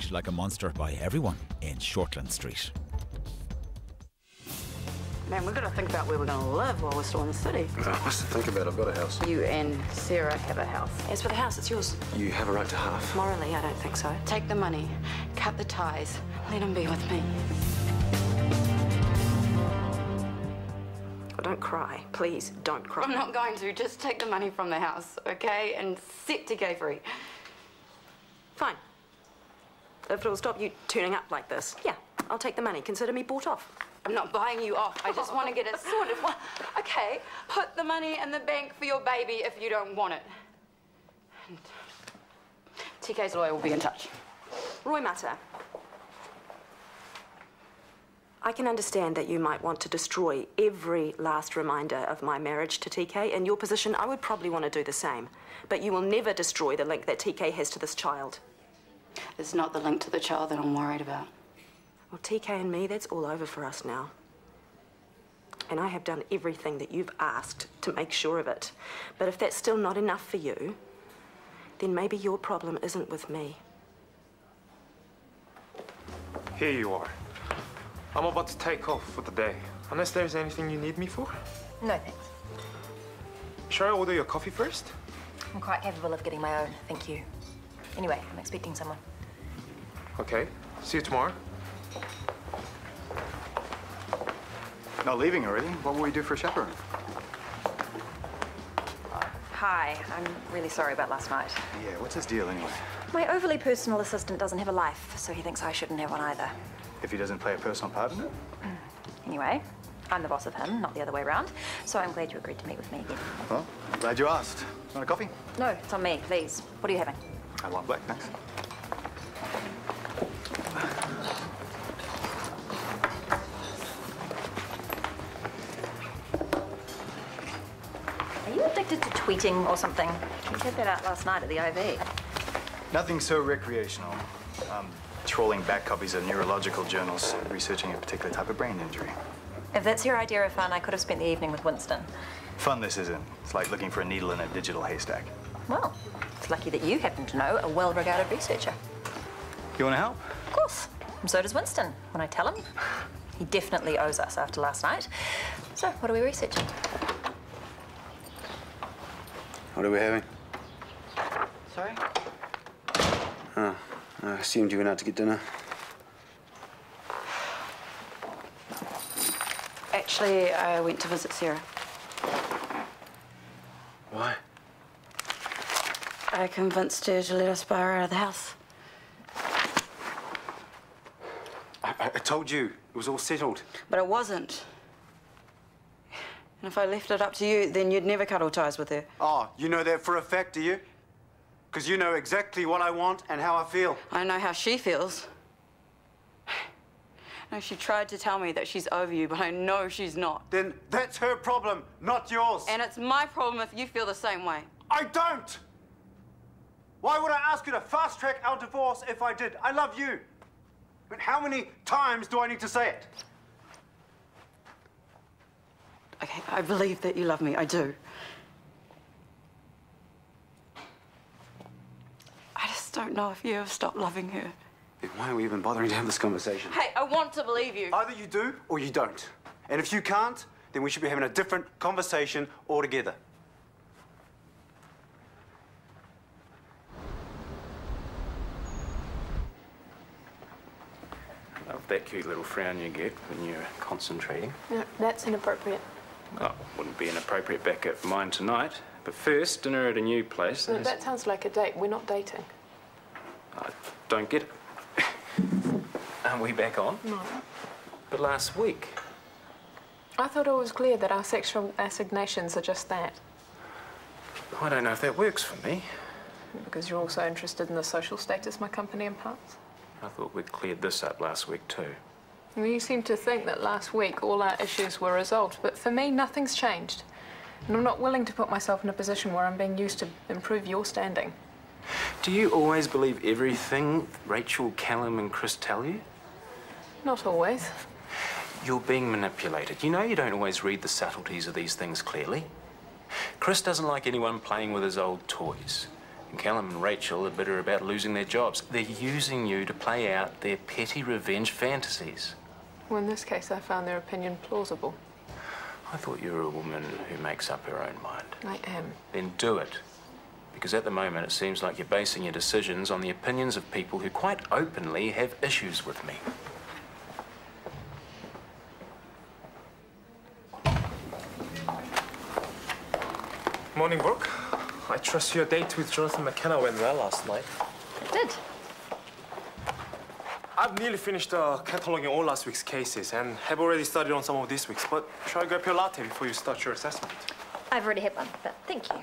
treated like a monster by everyone in Shortland Street. Man, we've got to think about where we're going to live while we're still in the city. What's to think about? I've got a house. You and Sarah have a house. As for the house, it's yours. You have a right to half. Morally, I don't think so. Take the money, cut the ties, let him be with me. Well, don't cry. Please, don't cry. I'm not going to. Just take the money from the house, okay? And set TK free. Fine. If it'll stop you turning up like this, yeah, I'll take the money. Consider me bought off. I'm not buying you off. I just want to get it sorted. Well, okay, put the money in the bank for your baby if you don't want it. And TK's lawyer will be in touch. Roy Mata, I can understand that you might want to destroy every last reminder of my marriage to TK. In your position, I would probably want to do the same. But you will never destroy the link that TK has to this child. It's not the link to the child that I'm worried about. Well, TK and me, that's all over for us now. And I have done everything that you've asked to make sure of it. But if that's still not enough for you, then maybe your problem isn't with me. Here you are. I'm about to take off for the day. Unless there's anything you need me for? No, thanks. Should I order your coffee first? I'm quite capable of getting my own, thank you. Anyway, I'm expecting someone. Okay. See you tomorrow. Not leaving already? What will we do for a chaperone? Hi, I'm really sorry about last night. Yeah, what's his deal anyway? My overly personal assistant doesn't have a life, so he thinks I shouldn't have one either. If he doesn't play a personal part in it? Anyway, I'm the boss of him, not the other way around, so I'm glad you agreed to meet with me again. Well, I'm glad you asked. Want a coffee? No, it's on me, please. What are you having? I want black, thanks. Are you addicted to tweeting or something? You said that out last night at the IV. Nothing so recreational. Trolling back copies of neurological journals, researching a particular type of brain injury. If that's your idea of fun, I could have spent the evening with Winston. Fun this isn't. It's like looking for a needle in a digital haystack. Well, it's lucky that you happen to know a well-regarded researcher. You want to help? Of course. And so does Winston. When I tell him, he definitely owes us after last night. So, what are we researching? What are we having? Sorry? Oh, I assumed you went out to get dinner. Actually, I went to visit Sarah. Why? I convinced her to let us buy her out of the house. I told you, it was all settled. But it wasn't. And if I left it up to you, then you'd never cut all ties with her. Oh, you know that for a fact, do you? Because you know exactly what I want and how I feel. I know how she feels. No, she tried to tell me that she's over you, but I know she's not. Then that's her problem, not yours. And it's my problem if you feel the same way. I don't! Why would I ask you to fast-track our divorce if I did? I love you. But how many times do I need to say it? Okay, I believe that you love me. I do. I just don't know if you ever stop loving her. Then why are we even bothering to have this conversation? Hey, I want to believe you. Either you do or you don't. And if you can't, then we should be having a different conversation altogether. Love that cute little frown you get when you're concentrating. No, that's inappropriate. Oh, wouldn't be inappropriate back at mine tonight. But first, dinner at a new place. No, that sounds like a date. We're not dating. I don't get it. Aren't we back on? No. But last week. I thought it was clear that our sexual assignations are just that. I don't know if that works for me. Because you're also interested in the social status my company imparts. I thought we'd cleared this up last week too. Well, you seem to think that last week all our issues were resolved, but for me, nothing's changed. And I'm not willing to put myself in a position where I'm being used to improve your standing. Do you always believe everything Rachel, Callum and Chris tell you? Not always. You're being manipulated. You know you don't always read the subtleties of these things clearly. Chris doesn't like anyone playing with his old toys. And Callum and Rachel are bitter about losing their jobs. They're using you to play out their petty revenge fantasies. Well, in this case, I found their opinion plausible. I thought you were a woman who makes up her own mind. I am. Then do it. Because at the moment, it seems like you're basing your decisions on the opinions of people who quite openly have issues with me. Morning, Brooke. I trust your date with Jonathan McKenna went well last night. It did. I've nearly finished cataloging all last week's cases and have already started on some of this week's, but shall I grab your latte before you start your assessment? I've already had one, but thank you.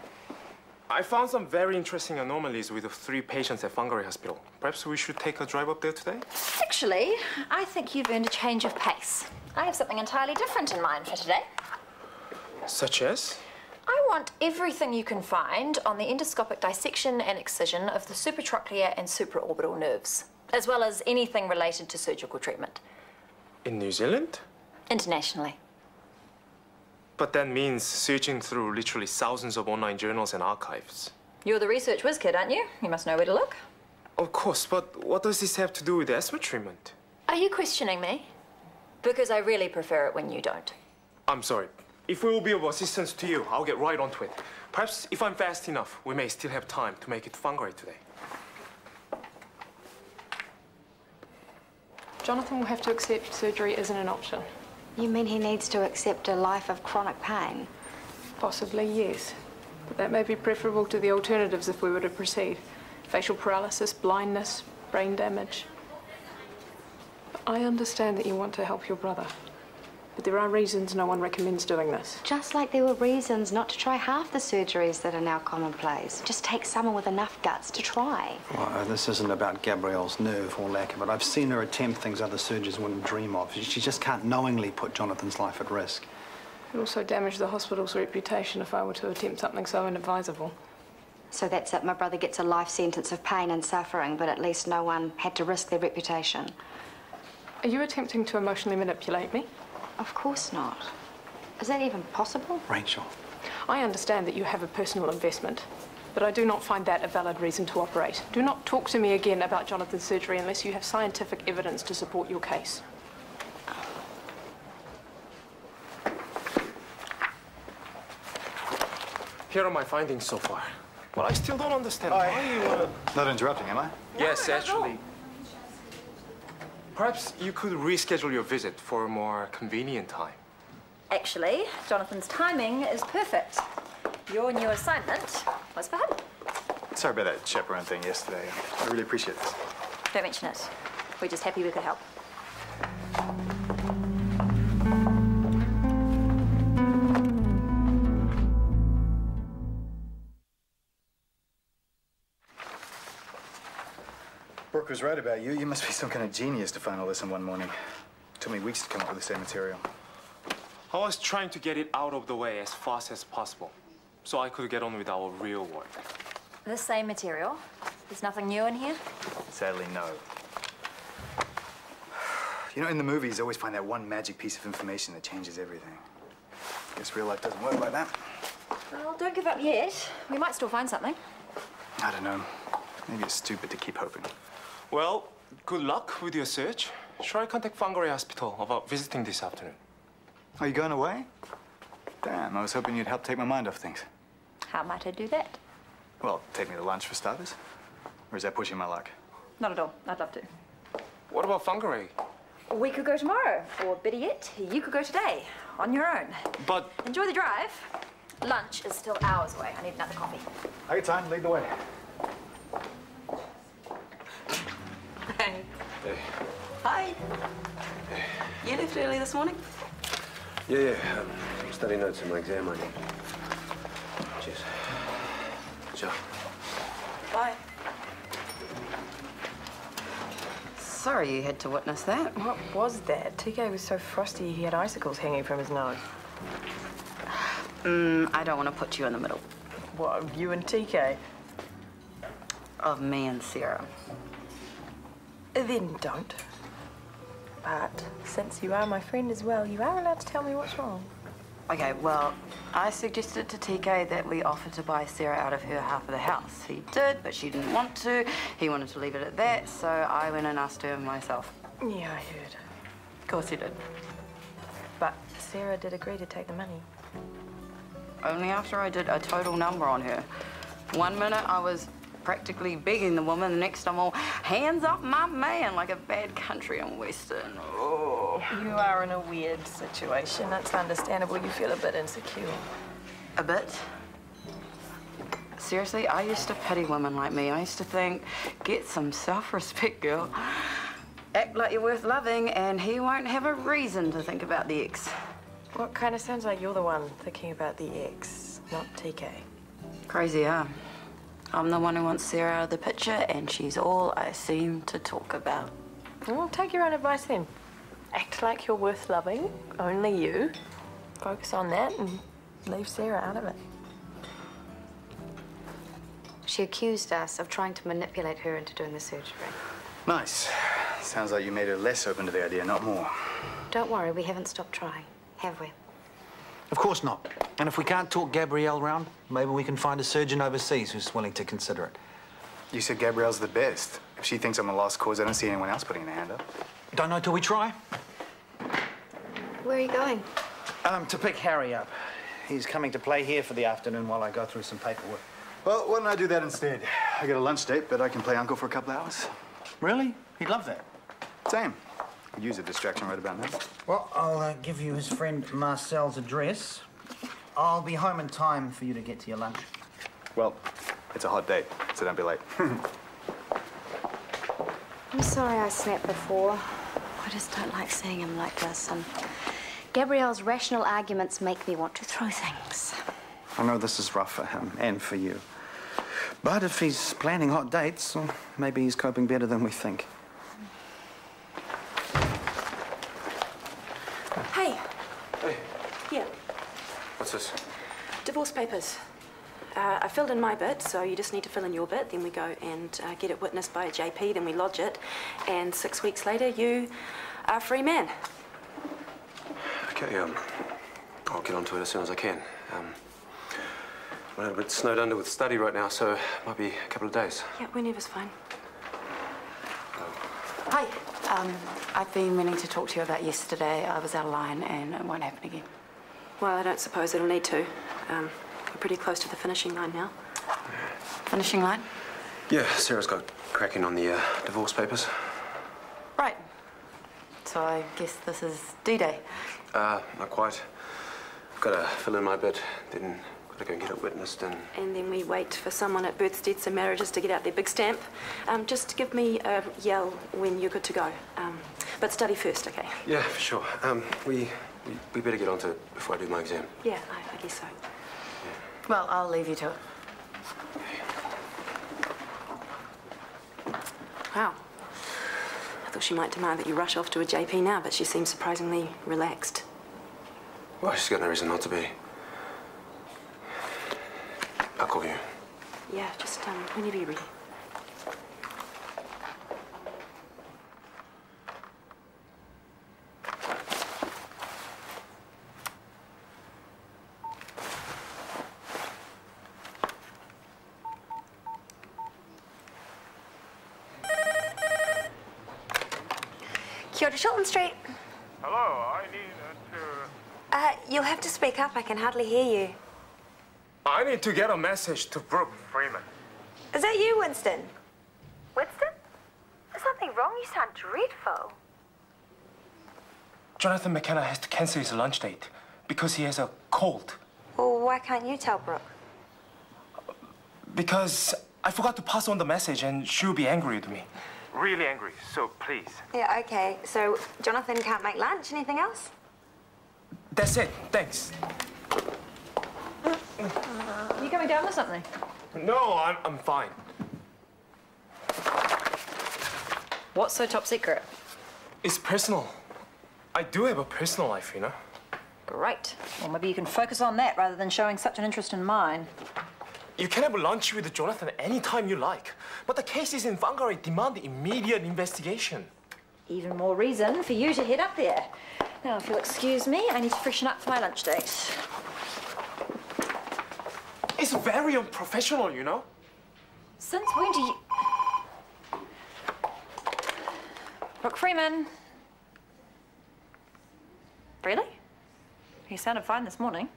I found some very interesting anomalies with the 3 patients at Whangarei Hospital. Perhaps we should take a drive up there today? Actually, I think you've earned a change of pace. I have something entirely different in mind for today. Such as? I want everything you can find on the endoscopic dissection and excision of the supratrochlear and supraorbital nerves, as well as anything related to surgical treatment. In New Zealand? Internationally. But that means searching through literally thousands of online journals and archives. You're the research whiz kid, aren't you? You must know where to look. Of course, but what does this have to do with asthma treatment? Are you questioning me? Because I really prefer it when you don't. I'm sorry. If we will be of assistance to you, I'll get right onto it. Perhaps if I'm fast enough, we may still have time to make it to Whangarei today. Jonathan will have to accept surgery isn't an option. You mean he needs to accept a life of chronic pain? Possibly, yes. But that may be preferable to the alternatives if we were to proceed. Facial paralysis, blindness, brain damage. I understand that you want to help your brother. But there are reasons no one recommends doing this. Just like there were reasons not to try half the surgeries that are now commonplace. Just take someone with enough guts to try. Well, this isn't about Gabrielle's nerve or lack of it. I've seen her attempt things other surgeons wouldn't dream of. She just can't knowingly put Jonathan's life at risk. It would also damage the hospital's reputation if I were to attempt something so inadvisable. So that's it. My brother gets a life sentence of pain and suffering, but at least no one had to risk their reputation. Are you attempting to emotionally manipulate me? Of course not. Is that even possible? Rachel. I understand that you have a personal investment, but I do not find that a valid reason to operate. Do not talk to me again about Jonathan's surgery unless you have scientific evidence to support your case. Here are my findings so far. Well, I still don't understand why you... Not interrupting, am I? Yes, actually. Perhaps you could reschedule your visit for a more convenient time. Actually, Jonathan's timing is perfect. Your new assignment was for him. Sorry about that chaperone thing yesterday. I really appreciate this. Don't mention it. We're just happy we could help. Brooke was right about you. You must be some kind of genius to find all this in one morning. It took me weeks to come up with the same material. I was trying to get it out of the way as fast as possible, so I could get on with our real work. The same material? There's nothing new in here? Sadly, no. You know, in the movies, I always find that one magic piece of information that changes everything. Guess real life doesn't work like that. Well, don't give up yet. We might still find something. I don't know. Maybe it's stupid to keep hoping. Well, good luck with your search. Shall I contact Whangarei Hospital about visiting this afternoon? Are you going away? Damn, I was hoping you'd help take my mind off things. How might I do that? Well, take me to lunch for starters. Or is that pushing my luck? Not at all. I'd love to. What about Whangarei? We could go tomorrow, or better yet, you could go today, on your own. But... Enjoy the drive. Lunch is still hours away. I need another coffee. I got time. Lead the way. Hey. Hey. Hi. Hey. You left early this morning? Yeah. Study notes in my exam, I need. Cheers. Ciao. Bye. Sorry you had to witness that. What was that? TK was so frosty he had icicles hanging from his nose. I don't want to put you in the middle. What, of you and TK? Of me and Sarah. Then don't. But since you are my friend as well, you are allowed to tell me what's wrong. Okay, well, I suggested to TK that we offer to buy Sarah out of her half of the house. He did, but she didn't want to. He wanted to leave it at that, so I went and asked her myself. Yeah, I heard. Of course he did. But Sarah did agree to take the money. Only after I did a total number on her. 1 minute I was practically begging the woman, the next I'm all, hands up my man, like a bad country and western. Oh. You are in a weird situation. It's understandable you feel a bit insecure. A bit? Seriously, I used to pity women like me. I used to think, get some self-respect, girl. Act like you're worth loving and he won't have a reason to think about the ex. Well, it kind of sounds like you're the one thinking about the ex, not TK. Crazy, huh? I'm the one who wants Sarah out of the picture, and she's all I seem to talk about. Well, take your own advice then. Act like you're worth loving, only you. Focus on that and leave Sarah out of it. She accused us of trying to manipulate her into doing the surgery. Nice. Sounds like you made her less open to the idea, not more. Don't worry, we haven't stopped trying, have we? Of course not. And if we can't talk Gabrielle round, maybe we can find a surgeon overseas who's willing to consider it. You said Gabrielle's the best. If she thinks I'm a lost cause, I don't see anyone else putting their hand up. Don't know till we try. Where are you going? To pick Harry up. He's coming to play here for the afternoon while I go through some paperwork. Well, why don't I do that instead? I got a lunch date, but I can play uncle for a couple hours. Really? He'd love that. Same. Could use a distraction right about now. Well, I'll give you his friend Marcel's address. I'll be home in time for you to get to your lunch. Well, it's a hot date, so don't be late. I'm sorry I snapped before. I just don't like seeing him like this, and Gabrielle's rational arguments make me want to throw things. I know this is rough for him and for you. But if he's planning hot dates, well, maybe he's coping better than we think. Hey. Hey. Here. What's this? Divorce papers. I filled in my bit, so you just need to fill in your bit. Then we go and get it witnessed by a JP, then we lodge it. And 6 weeks later, you are a free man. Okay, I'll get onto it as soon as I can. I'm a bit snowed under with study right now, so it might be a couple of days. Yeah, whenever's fine. Hi. I've been meaning to talk to you about yesterday. I was out of line and it won't happen again. Well, I don't suppose it'll need to. We're pretty close to the finishing line now. Finishing line? Yeah, Sarah's got cracking on the divorce papers. Right. So I guess this is D-Day. Not quite. I've got to fill in my bit, then got to go and get it witnessed and... And then we wait for someone at births, deaths and marriages to get out their big stamp. Just give me a yell when you're good to go. But study first, okay? Yeah, for sure. We better get onto it before I do my exam. Yeah, I guess so. Well, I'll leave you to it. Wow. I thought she might demand that you rush off to a JP now, but she seems surprisingly relaxed. Well, she's got no reason not to be. I'll call you. Yeah, just whenever you're ready. Kia ora, Shortland Street. Hello, I need to... You'll have to speak up. I can hardly hear you. I need to get a message to Brooke Freeman. Is that you, Winston? Winston? There's something wrong. You sound dreadful. Jonathan McKenna has to cancel his lunch date because he has a cold. Well, why can't you tell Brooke? Because I forgot to pass on the message and she'll be angry with me. Really angry, so please. Yeah, okay. So Jonathan can't make lunch. Anything else? That's it, thanks. You coming down with something? No, I'm fine. What's so top secret? It's personal. I do have a personal life, you know? Great. Well, maybe you can focus on that rather than showing such an interest in mine. You can have lunch with Jonathan anytime you like. But the cases in Whangarei demand immediate investigation. Even more reason for you to head up there. Now, if you'll excuse me, I need to freshen up for my lunch date. It's very unprofessional, you know? Since when do you... Brooke Freeman. Really? You sounded fine this morning.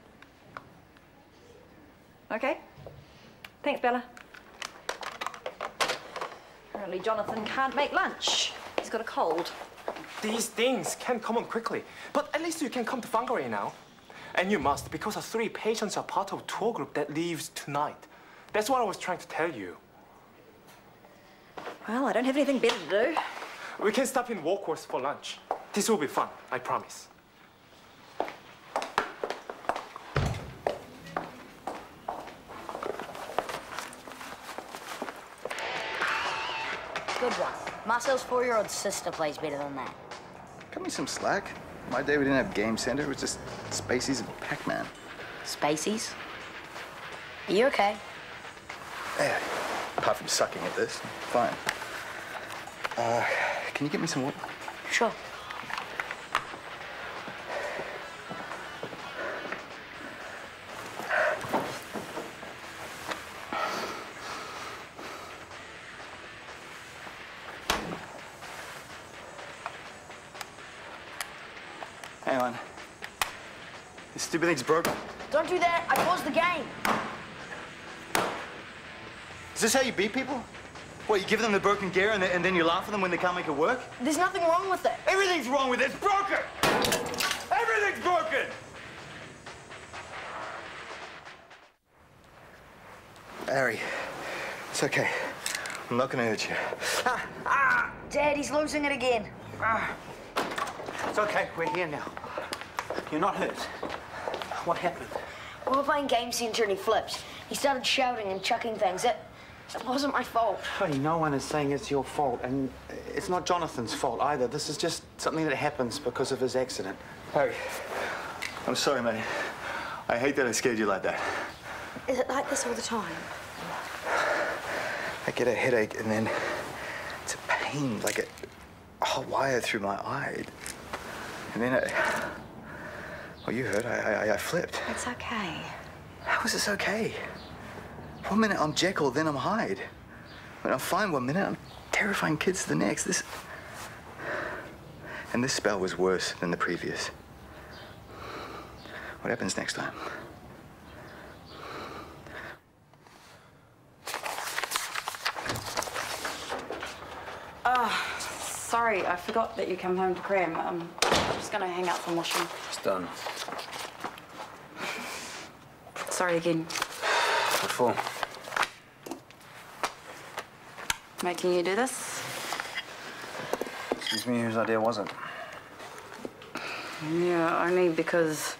Okay. Thanks, Bella. Apparently Jonathan can't make lunch. He's got a cold. These things can come on quickly, but at least you can come to Whangarei now. And you must, because our 3 patients are part of a tour group that leaves tonight. That's what I was trying to tell you. Well, I don't have anything better to do. We can stop in Walkworth for lunch. This will be fun, I promise. Good one. Marcel's 4-year-old sister plays better than that. Cut me some slack. My day we didn't have Game Center. It was just Spaceys and Pac-Man. Spaceys? Are you okay? Yeah, apart from sucking at this, fine. Can you get me some water? Sure. Hang on. This stupid thing's broken. Don't do that. I paused the game. Is this how you beat people? What, you give them the broken gear and then you laugh at them when they can't make it work? There's nothing wrong with it. Everything's wrong with it. It's broken! Everything's broken! Harry, it's okay. I'm not gonna hurt you. Dad, he's losing it again. It's okay. We're here now. You're not hurt. What happened? We were playing Game Center and he flipped. He started shouting and chucking things. It wasn't my fault. Hey, no one is saying it's your fault, and it's not Jonathan's fault either. This is just something that happens because of his accident. Harry, I'm sorry, mate. I hate that I scared you like that. Is it like this all the time? I get a headache and then it's a pain, like a hot wire through my eye. And then well, you heard, I flipped. It's okay. How is this okay? 1 minute I'm Jekyll, then I'm Hyde. When I'm fine 1 minute, I'm terrifying kids the next. And this spell was worse than the previous. What happens next time? Sorry, I forgot that you come home to cram. I'm just gonna hang out some washing. It's done. Sorry again. What for? Making you do this? Excuse me, whose idea was it? Yeah, only because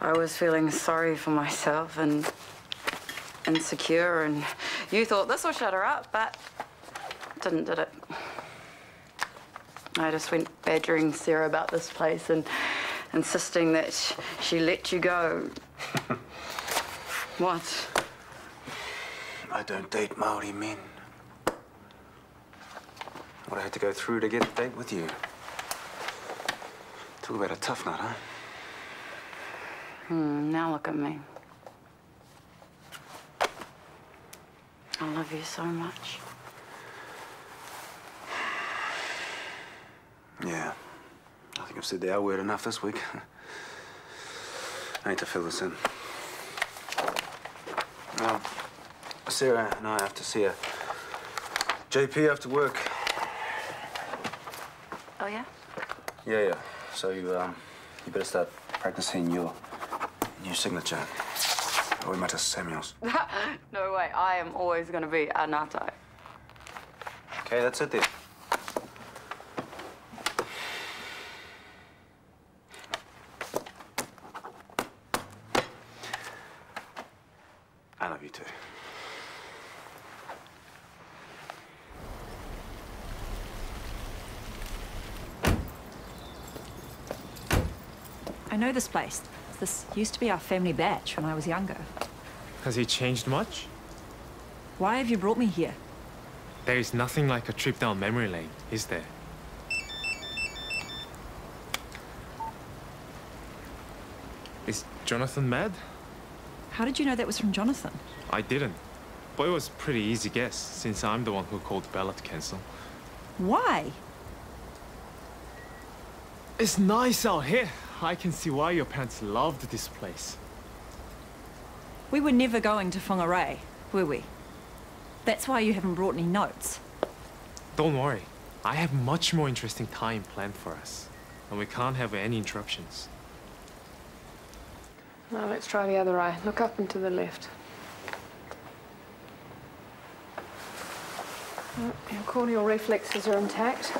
I was feeling sorry for myself and insecure, and you thought this will shut her up, but didn't, did it? I just went badgering Sarah about this place and insisting that she let you go. What? I don't date Maori men. What I had to go through to get a date with you. Talk about a tough nut, huh? Now look at me. I love you so much. Yeah. I think I've said the R word enough this week. I need to fill this in. Sarah and I have to see a JP after work. Oh, yeah? Yeah. So you better start practicing your new signature. Or we might have Samuel's. No way. I am always going to be a Natai. Okay, that's it then. I love you too. I know this place. This used to be our family batch when I was younger. Has he changed much? Why have you brought me here? There is nothing like a trip down memory lane, is there? Is Jonathan mad? How did you know that was from Jonathan? I didn't. But it was a pretty easy guess, since I'm the one who called Bella to cancel. Why? It's nice out here. I can see why your parents loved this place. We were never going to Whangarei, were we? That's why you haven't brought any notes. Don't worry. I have much more interesting time planned for us. And we can't have any interruptions. Now let's try the other eye. Look up and to the left. Your corneal reflexes are intact.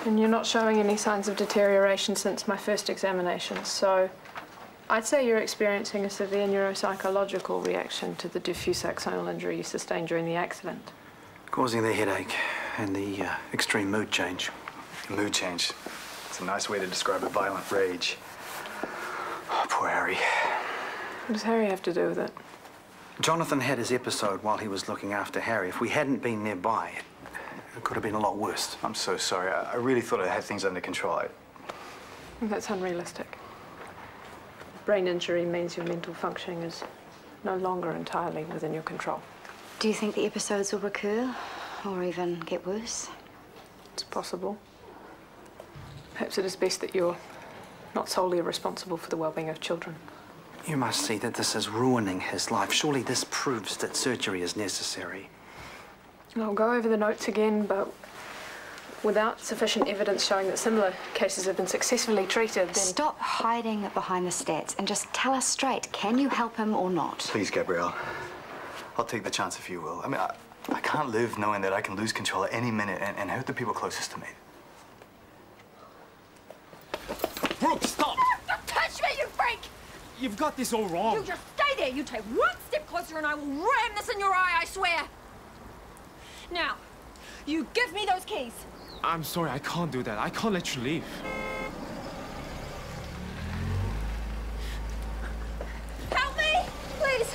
And you're not showing any signs of deterioration since my first examination. So I'd say you're experiencing a severe neuropsychological reaction to the diffuse axonal injury you sustained during the accident. Causing the headache and the extreme mood change. Mood change. It's a nice way to describe a violent rage. Oh, poor Harry. What does Harry have to do with it? Jonathan had his episode while he was looking after Harry. If we hadn't been nearby, it could have been a lot worse. I'm so sorry. I really thought I had things under control. That's unrealistic. Brain injury means your mental functioning is no longer entirely within your control. Do you think the episodes will recur or even get worse? It's possible. Perhaps it is best that you're not solely responsible for the well-being of children. You must see that this is ruining his life. Surely this proves that surgery is necessary. I'll go over the notes again, but without sufficient evidence showing that similar cases have been successfully treated, then... Stop hiding behind the stats and just tell us straight. Can you help him or not? Please, Gabrielle. I'll take the chance if you will. I mean, I can't live knowing that I can lose control at any minute and hurt the people closest to me. Brooke, stop! Don't touch me, you freak! You've got this all wrong. You just stay there. You take one step closer and I will ram this in your eye, I swear. Now, you give me those keys. I'm sorry, I can't do that. I can't let you leave. Help me! Please,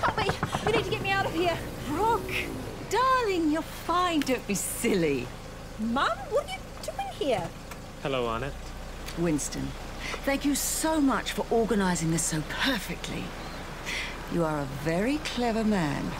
help me. You need to get me out of here. Brooke, darling, you're fine. Don't be silly. Mum, what are you doing here? Hello, Annette. Winston, thank you so much for organising this so perfectly. You are a very clever man.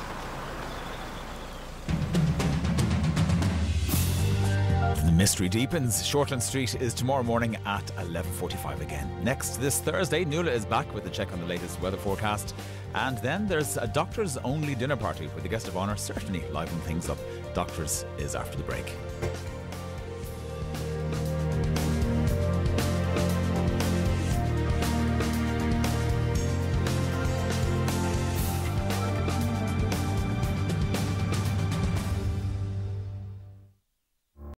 The mystery deepens. Shortland Street is tomorrow morning at 11:45 again. Next, this Thursday, Nuala is back with a check on the latest weather forecast. And then there's a Doctors Only dinner party with a guest of honour, certainly liven things up. Doctors is after the break.